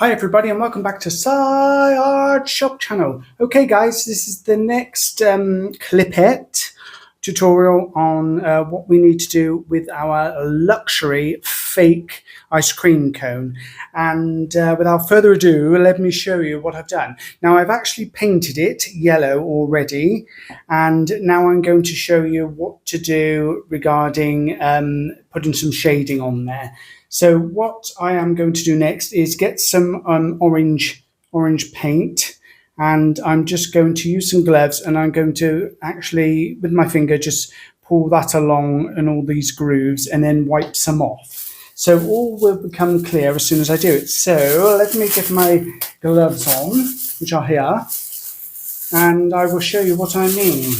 Hi everybody and welcome back to SiArtShopChannel. Okay guys, this is the next clipette tutorial on what we need to do with our luxury fake ice cream cone. And without further ado, let me show you what I've done. Now I've actually painted it yellow already, and now I'm going to show you what to do regarding putting some shading on there. So what I am going to do next is get some orange paint, and I'm just going to use some gloves, and I'm going to actually, with my finger, just pull that along in all these grooves and then wipe some off. So all will become clear as soon as I do it. So let me get my gloves on, which are here, and I will show you what I mean.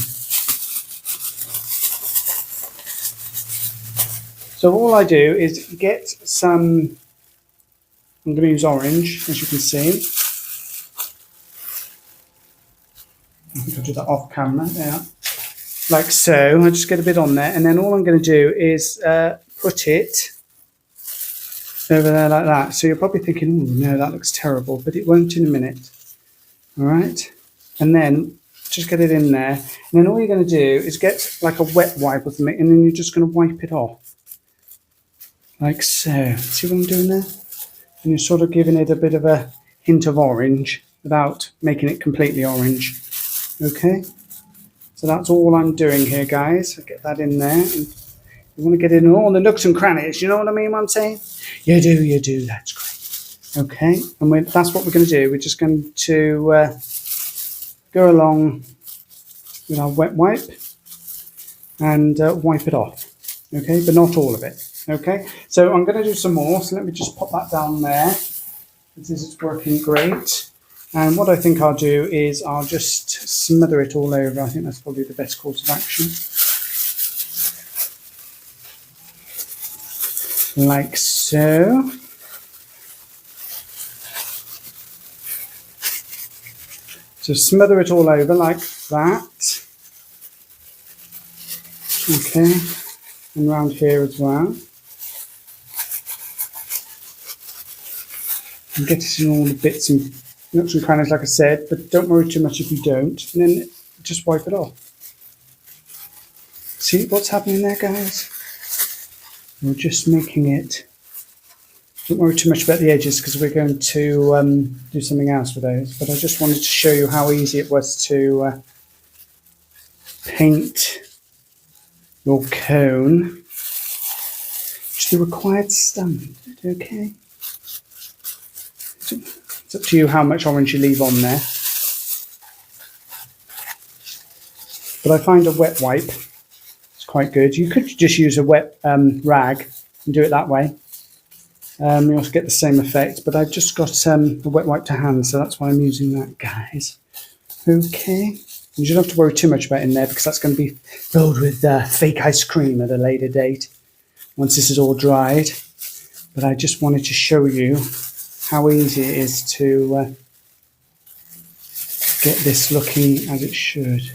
So all I do is get some, I'm going to use orange, as you can see. I think I'll do that off camera, yeah. Like so, I just get a bit on there, and then all I'm going to do is put it over there like that. So you're probably thinking, oh no, that looks terrible, but it won't in a minute. All right, and then just get it in there, and then all you're going to do is get like a wet wipe or something, and then you're just going to wipe it off. Like so. See what I'm doing there? And you're sort of giving it a bit of a hint of orange without making it completely orange. Okay? So that's all I'm doing here, guys. I get that in there. And you want to get in all the nooks and crannies. You know what I mean, what I'm saying? You do. That's great. Okay? And that's what we're going to do. We're just going to go along with our wet wipe and wipe it off. Okay? But not all of it. Okay, so I'm going to do some more, so let me just pop that down there. This is working great. And what I think I'll do is I'll just smother it all over. I think that's probably the best course of action. Like so. So smother it all over like that. Okay, and round here as well. And get it in all the bits and nooks and crannies, like I said, but don't worry too much if you don't. And then just wipe it off. See what's happening there, guys? We're just making it. Don't worry too much about the edges because we're going to do something else with those. But I just wanted to show you how easy it was to paint your cone to the required standard. Okay. It's up to you how much orange you leave on there. But I find a wet wipe is quite good. You could just use a wet rag and do it that way. You also get the same effect, but I've just got a wet wipe to hand, so that's why I'm using that, guys. Okay. You don't have to worry too much about in there because that's going to be filled with fake ice cream at a later date once this is all dried. But I just wanted to show you how easy it is to get this looking as it should.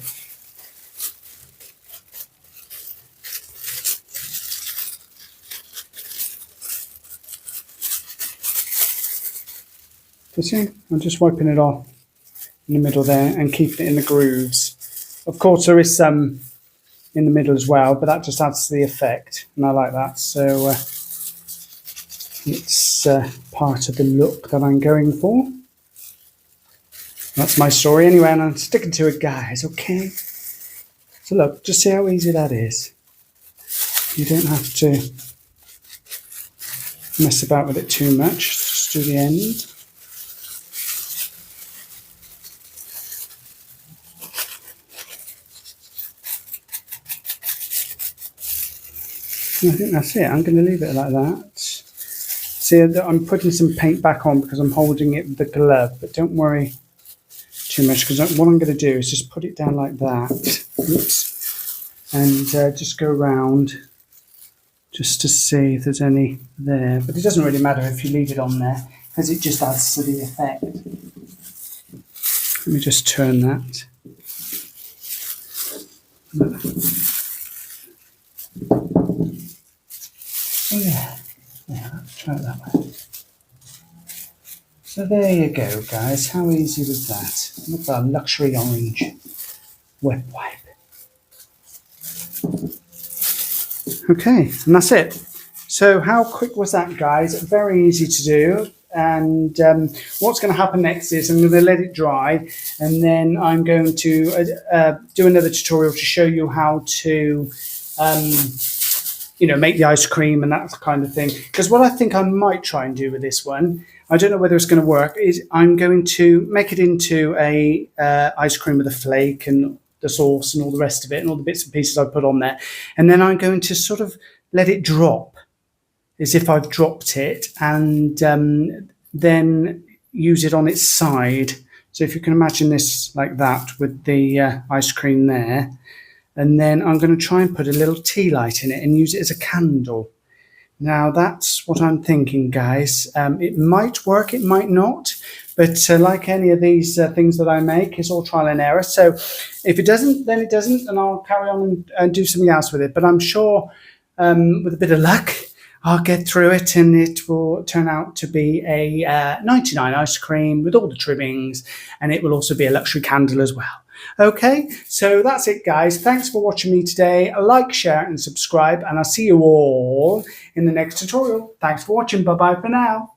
So see, I'm just wiping it off in the middle there and keeping it in the grooves. Of course, there is some in the middle as well, but that just adds to the effect, and I like that. So it's part of the look that I'm going for. That's my story anyway, and I'm sticking to it, guys, okay? So look, just see how easy that is. You don't have to mess about with it too much. Just do the end. I think that's it. I'm going to leave it like that. See, I'm putting some paint back on because I'm holding it with the glove, but don't worry too much because what I'm going to do is just put it down like that. Oops. And just go around just to see if there's any there. But it doesn't really matter if you leave it on there because it just adds to the effect. Let me just turn that. Oh yeah, let's try it that way. So there you go, guys. How easy was that? Look at that luxury orange wet wipe. Okay, and that's it. So how quick was that, guys? Very easy to do. And what's going to happen next is I'm going to let it dry, and then I'm going to do another tutorial to show you how to make the ice cream and that kind of thing. Because what I think I might try and do with this one, I don't know whether it's going to work, is I'm going to make it into a ice cream with a flake and the sauce and all the rest of it and all the bits and pieces I put on there. And then I'm going to sort of let it drop as if I've dropped it, and then use it on its side. So if you can imagine this like that with the ice cream there. And then I'm going to try and put a little tea light in it and use it as a candle. Now that's what I'm thinking, guys. It might work, it might not. But like any of these things that I make, it's all trial and error. So if it doesn't, then it doesn't, and I'll carry on and do something else with it. But I'm sure with a bit of luck, I'll get through it, and it will turn out to be a 99 ice cream with all the trimmings, and it will also be a luxury candle as well. Okay, so that's it, guys. Thanks for watching me today. Like, share, and subscribe, and I'll see you all in the next tutorial. Thanks for watching. Bye-bye for now.